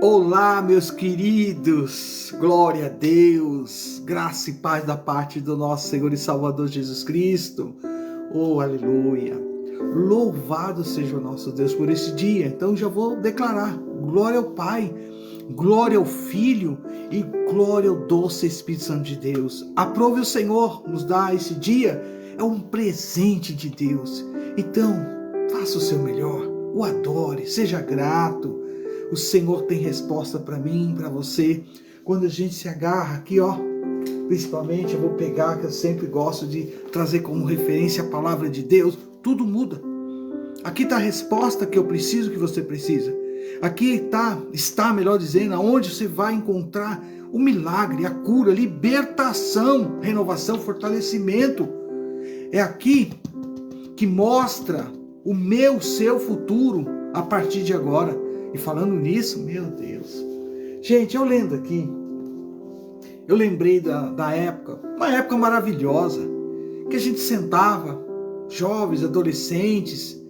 Olá, meus queridos, glória a Deus, graça e paz da parte do nosso Senhor e Salvador Jesus Cristo. Oh, aleluia! Louvado seja o nosso Deus por esse dia. Então já vou declarar: glória ao Pai, glória ao Filho e glória ao doce Espírito Santo de Deus. Aprove o Senhor nos dar esse dia, é um presente de Deus. Então, faça o seu melhor, o adore, seja grato. O Senhor tem resposta para mim, para você. Quando a gente se agarra aqui, principalmente eu vou pegar, que eu sempre gosto de trazer como referência a palavra de Deus, tudo muda. Aqui está a resposta que eu preciso, que você precisa. Aqui está, melhor dizendo, aonde você vai encontrar o milagre, a cura, a libertação, renovação, fortalecimento. É aqui que mostra o seu futuro a partir de agora. E falando nisso, meu Deus. Gente, eu lendo aqui, eu lembrei da época, uma época maravilhosa, que a gente sentava, jovens, adolescentes,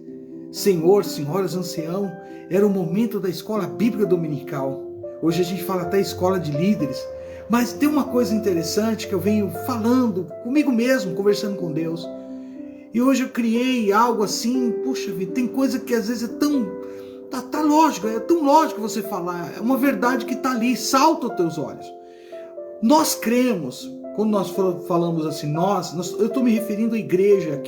senhor, senhoras, ancião, era o momento da escola bíblica dominical. Hoje a gente fala até escola de líderes, mas tem uma coisa interessante que eu venho falando comigo mesmo, conversando com Deus. E hoje eu criei algo assim, puxa vida, tem coisa que às vezes é tão... Tá lógico, é tão lógico você falar, é uma verdade que está ali, salta aos teus olhos. Nós cremos, quando nós falamos assim, eu estou me referindo à igreja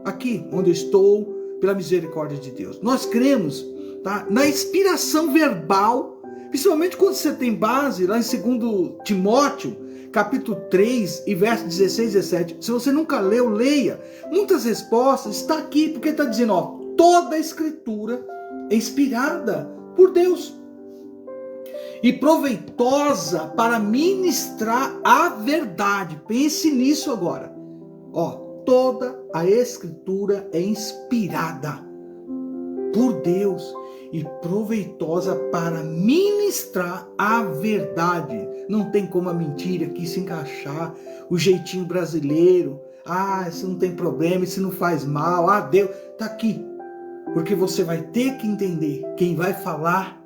aqui onde eu estou, pela misericórdia de Deus. Nós cremos, tá, na inspiração verbal, principalmente quando você tem base lá em 2 Timóteo, capítulo 3 e verso 16 e 17. Se você nunca leu, leia. Muitas respostas está aqui, porque está dizendo, toda a escritura é inspirada por Deus e proveitosa para ministrar a verdade. Pense nisso agora. Toda a escritura é inspirada por Deus e proveitosa para ministrar a verdade. Não tem como a mentira aqui se encaixar, o jeitinho brasileiro. Isso não tem problema, isso não faz mal. Deus está aqui. Porque você vai ter que entender, quem vai falar,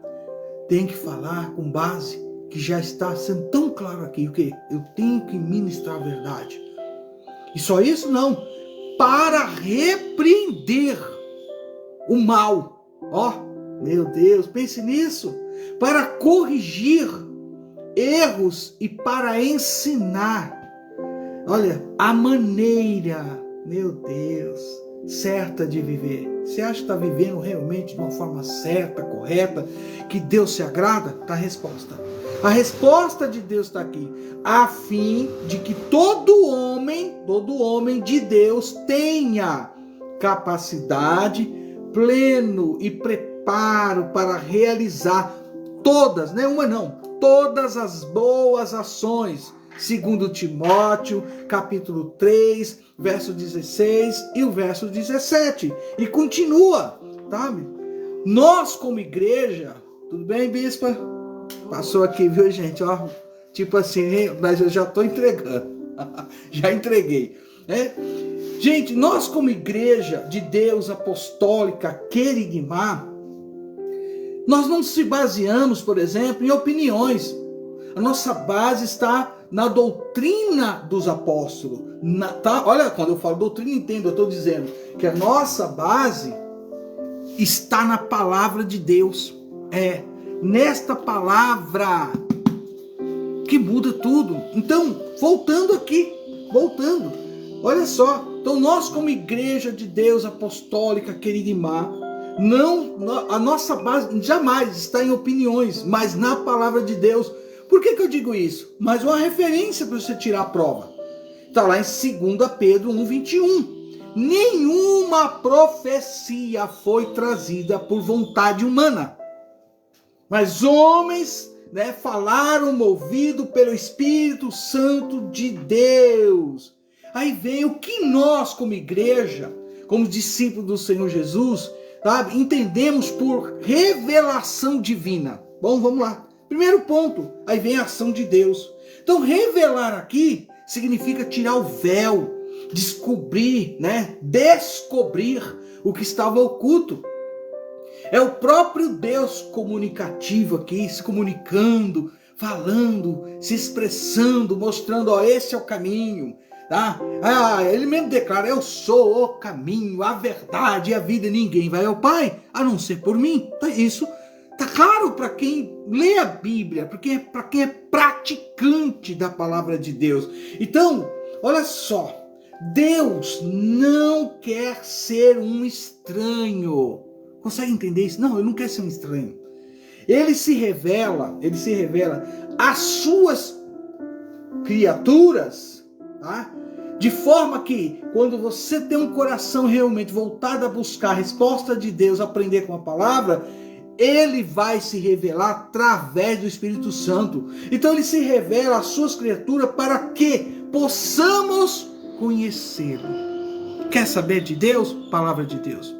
tem que falar com base, que já está sendo tão claro aqui, o que? Eu tenho que ministrar a verdade. E só isso não, para repreender o mal. Meu Deus, pense nisso. Para corrigir erros e para ensinar. Olha, a maneira, meu Deus, certa de viver. Você acha que está vivendo realmente de uma forma certa, correta, que Deus se agrada? Está a resposta. A resposta de Deus está aqui, a fim de que todo homem de Deus tenha capacidade, pleno e preparo para realizar todas, não é uma não, todas as boas ações, segundo Timóteo, capítulo 3, verso 16 e o verso 17. E continua, sabe? Nós como igreja, tudo bem, bispa? Passou aqui, viu, gente? Tipo assim, mas eu já estou entregando. Já entreguei. Né? Gente, nós como igreja de Deus apostólica Querigmá, nós não se baseamos, por exemplo, em opiniões. A nossa base está na doutrina dos apóstolos. Olha, quando eu falo doutrina, entendo, eu estou dizendo que a nossa base está na palavra de Deus. É nesta palavra que muda tudo. Então, voltando, olha só. Então, nós como igreja de Deus apostólica Querigmá, a nossa base jamais está em opiniões, mas na palavra de Deus. Por que eu digo isso? Mais uma referência para você tirar a prova. Está lá em 2 Pedro 1,21. Nenhuma profecia foi trazida por vontade humana, mas homens falaram movido pelo Espírito Santo de Deus. Aí vem o que nós como igreja, como discípulos do Senhor Jesus, entendemos por revelação divina. Bom, vamos lá. Primeiro ponto, aí vem a ação de Deus. Então, revelar aqui significa tirar o véu, descobrir o que estava oculto. É o próprio Deus comunicativo aqui, se comunicando, falando, se expressando, mostrando, ó, esse é o caminho, tá? Ele mesmo declara, eu sou o caminho, a verdade e a vida, ninguém vai ao Pai, a não ser por mim. Então, isso tá claro para quem lê a Bíblia, porque para quem é praticante da palavra de Deus. Então, olha só, Deus não quer ser um estranho. Consegue entender isso? Não, ele não quer ser um estranho. Ele se revela às suas criaturas, tá? De forma que, quando você tem um coração realmente voltado a buscar a resposta de Deus, aprender com a palavra, ele vai se revelar através do Espírito Santo. Então ele se revela às suas criaturas para que possamos conhecê-lo. Quer saber de Deus? Palavra de Deus.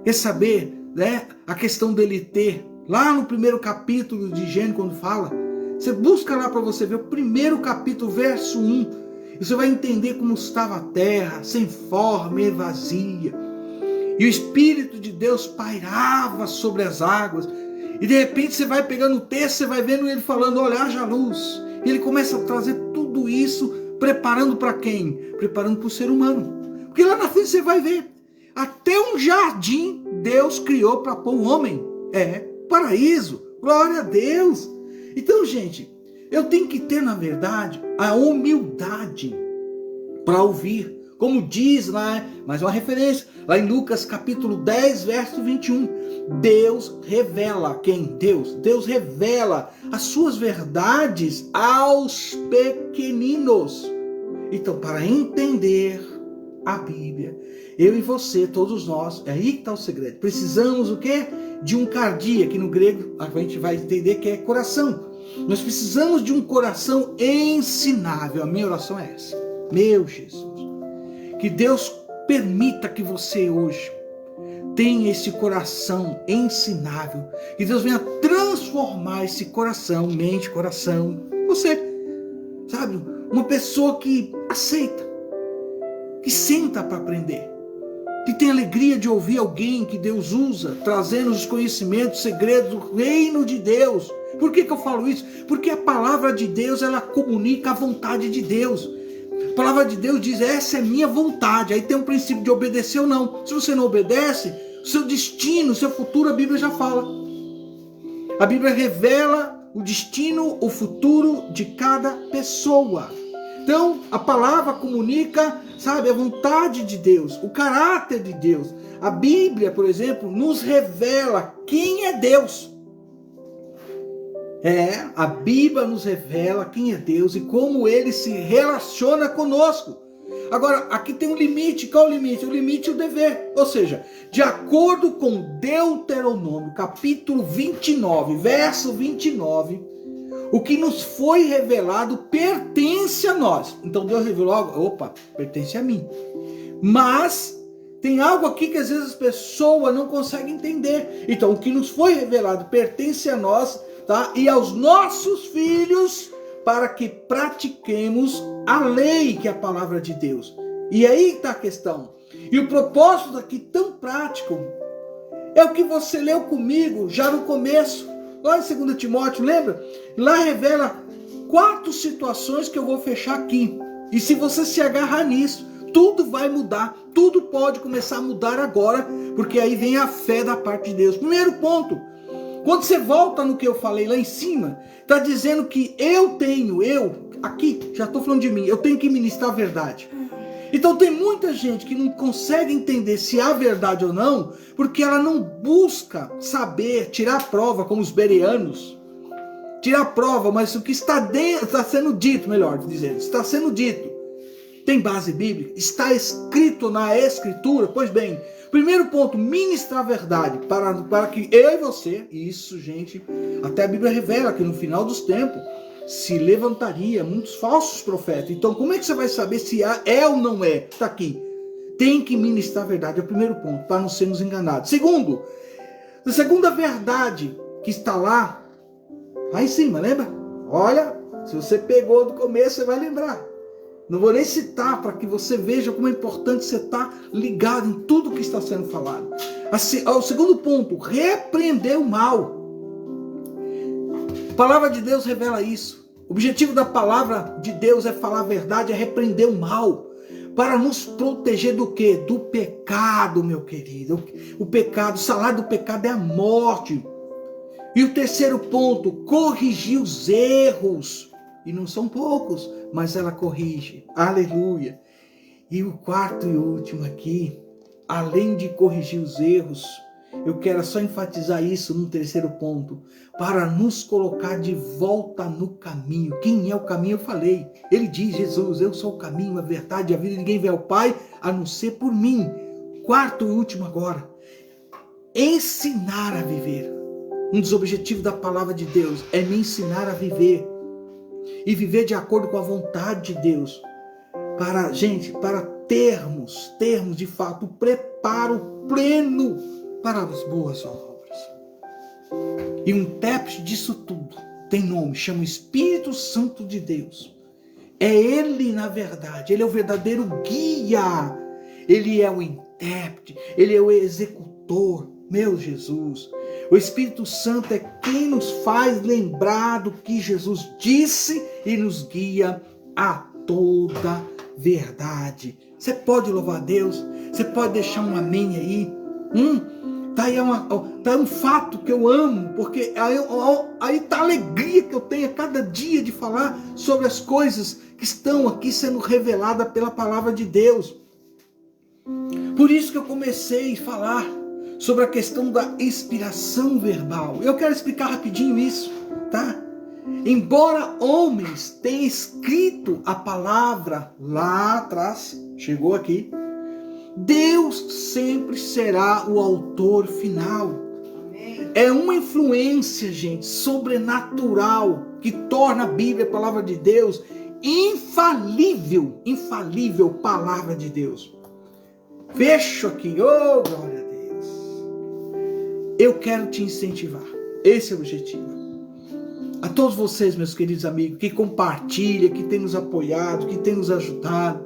Quer saber, né, a questão dele ter, lá no primeiro capítulo de Gênesis, quando fala, você busca lá para você ver o primeiro capítulo, verso 1, e você vai entender como estava a terra, sem forma e vazia. E o Espírito de Deus pairava sobre as águas. E de repente você vai pegando o texto, você vai vendo ele falando, olha, haja luz. E ele começa a trazer tudo isso, preparando para quem? Preparando para o ser humano. Porque lá na frente você vai ver, até um jardim Deus criou para pôr o homem. Paraíso. Glória a Deus. Então, gente, eu tenho que ter, na verdade, a humildade para ouvir. Como diz lá, mais uma referência, lá em Lucas capítulo 10, verso 21. Deus revela, quem? Deus. Deus revela as suas verdades aos pequeninos. Então, para entender a Bíblia, eu e você, todos nós, é aí que está o segredo. Precisamos o quê? De um cardia, que no grego a gente vai entender que é coração. Nós precisamos de um coração ensinável. A minha oração é essa. Meu Jesus, que Deus permita que você hoje tenha esse coração ensinável. Que Deus venha transformar esse coração, mente, coração. Você, sabe, uma pessoa que aceita, que senta para aprender, que tem alegria de ouvir alguém que Deus usa, trazendo os conhecimentos, segredos do reino de Deus. Por que eu falo isso? Porque a palavra de Deus, ela comunica a vontade de Deus. A palavra de Deus diz, essa é minha vontade. Aí tem um princípio de obedecer ou não. Se você não obedece, o seu destino, o seu futuro, a Bíblia já fala. A Bíblia revela o destino, o futuro de cada pessoa. Então, a palavra comunica, sabe, a vontade de Deus, o caráter de Deus. A Bíblia, por exemplo, nos revela quem é Deus. A Bíblia nos revela quem é Deus e como Ele se relaciona conosco. Agora, aqui tem um limite. Qual é o limite? O limite é o dever. Ou seja, de acordo com Deuteronômio, capítulo 29, verso 29, o que nos foi revelado pertence a nós. Então Deus revelou algo, opa, pertence a mim. Mas tem algo aqui que às vezes as pessoas não conseguem entender. Então o que nos foi revelado pertence a nós, tá? E aos nossos filhos, para que pratiquemos a lei, que é a palavra de Deus. E aí está a questão. E o propósito aqui tão prático é o que você leu comigo já no começo. Lá em 2 Timóteo, lembra? Lá revela 4 situações que eu vou fechar aqui. E se você se agarrar nisso, tudo vai mudar. Tudo pode começar a mudar agora, porque aí vem a fé da parte de Deus. Primeiro ponto, quando você volta no que eu falei lá em cima, está dizendo que eu aqui, já estou falando de mim, eu tenho que ministrar a verdade. Então tem muita gente que não consegue entender se há verdade ou não, porque ela não busca saber, tirar a prova, como os bereanos. Tirar a prova, mas o que está dentro, está sendo dito, melhor dizendo, está sendo dito. Tem base bíblica? Está escrito na Escritura? Pois bem, primeiro ponto, ministrar a verdade, para que eu e você, isso gente, até a Bíblia revela que no final dos tempos, se levantaria muitos falsos profetas. Então como é que você vai saber se é ou não é? Está aqui. Tem que ministrar a verdade, é o primeiro ponto, para não sermos enganados. Segundo, a segunda verdade que está lá em cima, lembra? Olha, se você pegou do começo, você vai lembrar. Não vou nem citar para que você veja como é importante você estar ligado em tudo que está sendo falado. O segundo ponto, repreender o mal. A palavra de Deus revela isso. O objetivo da palavra de Deus é falar a verdade, é repreender o mal. Para nos proteger do quê? Do pecado, meu querido. O pecado, o salário do pecado é a morte. E o terceiro ponto, corrigir os erros. E não são poucos, mas ela corrige. Aleluia. E o quarto e último aqui, além de corrigir os erros, eu quero só enfatizar isso no terceiro ponto, para nos colocar de volta no caminho. Quem é o caminho? Eu falei. Ele diz, Jesus, eu sou o caminho, a verdade e a vida. Ninguém vê ao Pai a não ser por mim. Quarto e último agora, ensinar a viver. Um dos objetivos da palavra de Deus é me ensinar a viver. E viver de acordo com a vontade de Deus. Para termos de fato o preparo pleno para as boas obras. E um intérprete disso tudo tem nome, chama Espírito Santo de Deus. É Ele, na verdade, Ele é o verdadeiro guia. Ele é o intérprete, Ele é o executor. Meu Jesus, o Espírito Santo é quem nos faz lembrar do que Jesus disse e nos guia a toda verdade. Você pode louvar a Deus? Você pode deixar um amém aí? Tá aí um fato que eu amo, porque aí tá a alegria que eu tenho a cada dia de falar sobre as coisas que estão aqui sendo reveladas pela palavra de Deus. Por isso que eu comecei a falar sobre a questão da inspiração verbal. Eu quero explicar rapidinho isso, tá? Embora homens tenham escrito a palavra lá atrás, chegou aqui, Deus sempre será o autor final. Amém. É uma influência, gente, sobrenatural, que torna a Bíblia, a palavra de Deus, infalível palavra de Deus. Fecho aqui, oh glória a Deus. Eu quero te incentivar, esse é o objetivo. A todos vocês, meus queridos amigos, que compartilham, que tem nos apoiado, que tem nos ajudado,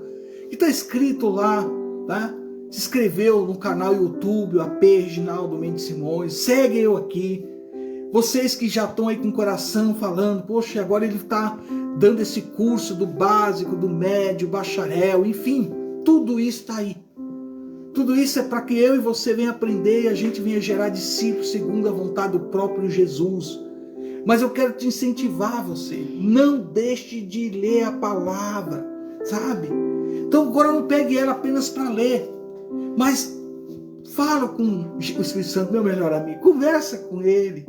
que está escrito lá, tá? Se inscreveu no canal YouTube, o AP Reginaldo Mendes Simões, segue eu aqui. Vocês que já estão aí com o coração falando, poxa, agora ele está dando esse curso do básico, do médio, bacharel, enfim, tudo isso está aí. Tudo isso é para que eu e você venha aprender e a gente venha gerar discípulos segundo a vontade do próprio Jesus. Mas eu quero te incentivar você, não deixe de ler a palavra, sabe? Então agora não pegue ela apenas para ler, mas fala com o Espírito Santo, meu melhor amigo, conversa com ele.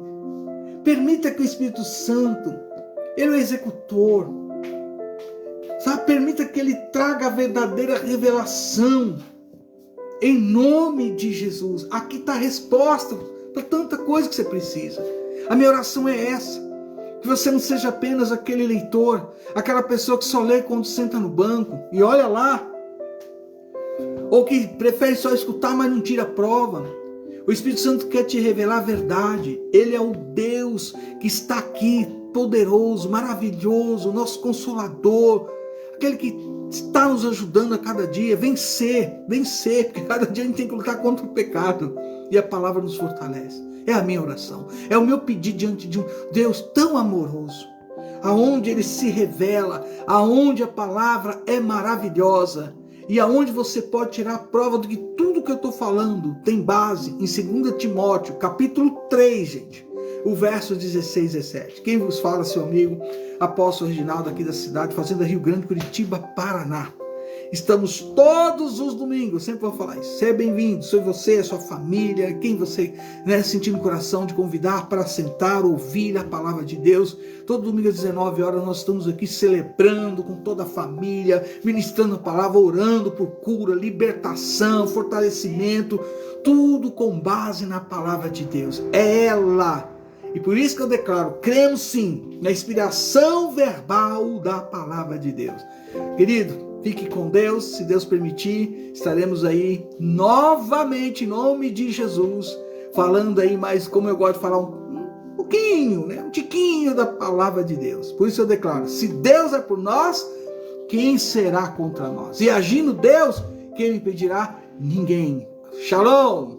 Permita que o Espírito Santo, ele é o executor, sabe? Permita que ele traga a verdadeira revelação, em nome de Jesus. Aqui está a resposta para tanta coisa que você precisa. A minha oração é essa, que você não seja apenas aquele leitor, aquela pessoa que só lê quando senta no banco e olha lá, ou que prefere só escutar, mas não tira a prova. O Espírito Santo quer te revelar a verdade. Ele é o Deus que está aqui, poderoso, maravilhoso, nosso Consolador, aquele que está nos ajudando a cada dia, vencer, porque cada dia a gente tem que lutar contra o pecado, e a palavra nos fortalece. É a minha oração, é o meu pedido diante de um Deus tão amoroso, aonde Ele se revela, aonde a palavra é maravilhosa, e aonde você pode tirar a prova de que tudo que eu estou falando tem base em 2 Timóteo, capítulo 3, gente, o verso 16 e 17. Quem vos fala, seu amigo, apóstolo Reginaldo, aqui da cidade, Fazenda Rio Grande, Curitiba, Paraná. Estamos todos os domingos, sempre vou falar isso. Seja bem-vindo, sou você, a sua família, quem você sentir no coração de convidar para sentar, ouvir a palavra de Deus. Todo domingo às 19 horas nós estamos aqui celebrando com toda a família, ministrando a palavra, orando por cura, libertação, fortalecimento, tudo com base na palavra de Deus. É ela. E por isso que eu declaro, cremos sim na inspiração verbal da palavra de Deus. Querido, fique com Deus, se Deus permitir, estaremos aí novamente em nome de Jesus, falando aí mais, como eu gosto de falar, um pouquinho, né? Um tiquinho da palavra de Deus. Por isso eu declaro, se Deus é por nós, quem será contra nós? E agindo Deus, quem me impedirá? Ninguém. Shalom!